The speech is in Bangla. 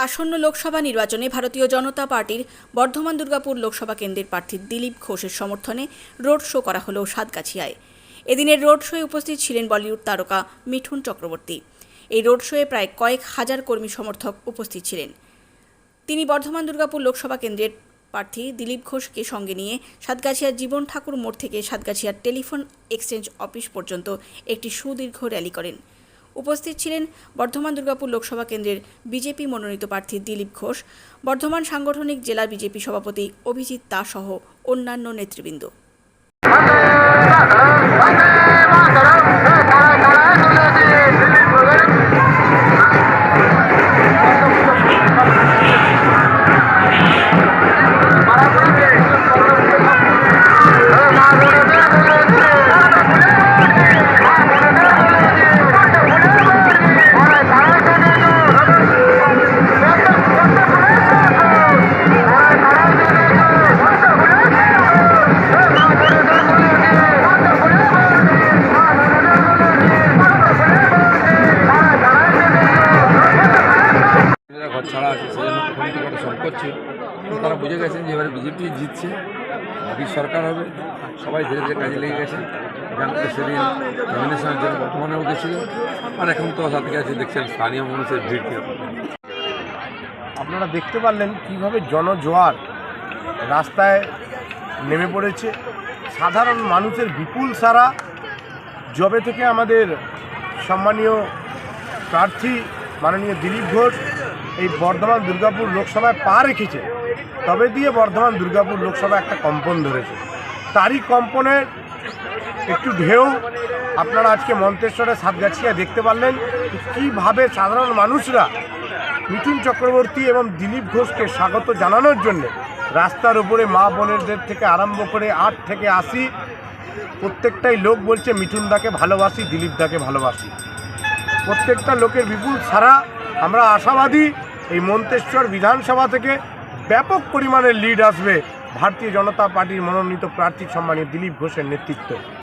আসন্ন লোকসভা নির্বাচনে ভারতীয় জনতা পার্টির বর্ধমান দুর্গাপুর লোকসভা কেন্দ্রের প্রার্থী দিলীপ ঘোষের সমর্থনে রোড শো করা হলো সাতগাছিয়ায়। এদিনের রোড শোয়ে উপস্থিত ছিলেন বলিউড তারকা মিঠুন চক্রবর্তী। এই রোড শোয়ে প্রায় কয়েক হাজার কর্মী সমর্থক উপস্থিত ছিলেন। তিনি বর্ধমান দুর্গাপুর লোকসভা কেন্দ্রের প্রার্থী দিলীপ ঘোষকে সঙ্গে নিয়ে সাতগাছিয়ার জীবন ঠাকুর মোড় থেকে সাতগাছিয়ার টেলিফোন এক্সচেঞ্জ অফিস পর্যন্ত একটি সুদীর্ঘ র্যালি করেন। উপস্থিত ছিলেন বর্ধমান দুর্গাপুর লোকসভা কেন্দ্রের বিজেপি মনোনীত প্রার্থী দিলীপ ঘোষ, বর্ধমান সাংগঠনিক জেলা বিজেপি সভাপতি অভিজিৎ দাস সহ অন্যান্য নেতৃবৃন্দ। ঘর ছাড়া আছে, সেজন্য প্রথম থেকে একটা সংকট ছিল। তারা বুঝে গেছেন যে এবারে বিজেপি জিতছে, মোদী সরকার হবে, সবাই ধীরে ধীরে কাজে লেগে গেছে। এখান থেকে সেদিন নমিনেশনের জন্য বর্তমানে উঠেছিল, আর এখন তো সাথে কাছে দেখছেন স্থানীয় মানুষের ভিড় কীরকম। আপনারা দেখতে পারলেন কীভাবে জনজোয়ার রাস্তায় নেমে পড়েছে। সাধারণ মানুষের বিপুল সারা জবে থেকে আমাদের সম্মানীয় প্রার্থী মাননীয় দিলীপ ঘোষ এই বর্ধমান দুর্গাপুর লোকসভায় পা রেখেছে, তবে দিয়ে বর্ধমান দুর্গাপুর লোকসভা একটা কম্পন ধরেছে। তারই কম্পনের একটু ঢেউ আপনারা আজকে মন্তেশ্বরে সাতগাছিয়া দেখতে পারলেন কীভাবে সাধারণ মানুষরা মিঠুন চক্রবর্তী এবং দিলীপ ঘোষকে স্বাগত জানানোর জন্য রাস্তার উপরে মা বোনেরদের থেকে আরম্ভ করে 8 থেকে 80 প্রত্যেকটাই লোক বলছে মিঠুনদাকে ভালোবাসি, দিলীপদাকে ভালোবাসি। প্রত্যেকটা লোকের বিপুল সারা। আমরা আশাবাদী এই মন্তেশ্বর বিধানসভা থেকে ব্যাপক পরিমাণে লিড আসবে ভারতীয় জনতা পার্টির মনোনীত প্রার্থী সম্মানীয় দিলীপ ঘোষের নেতৃত্বে।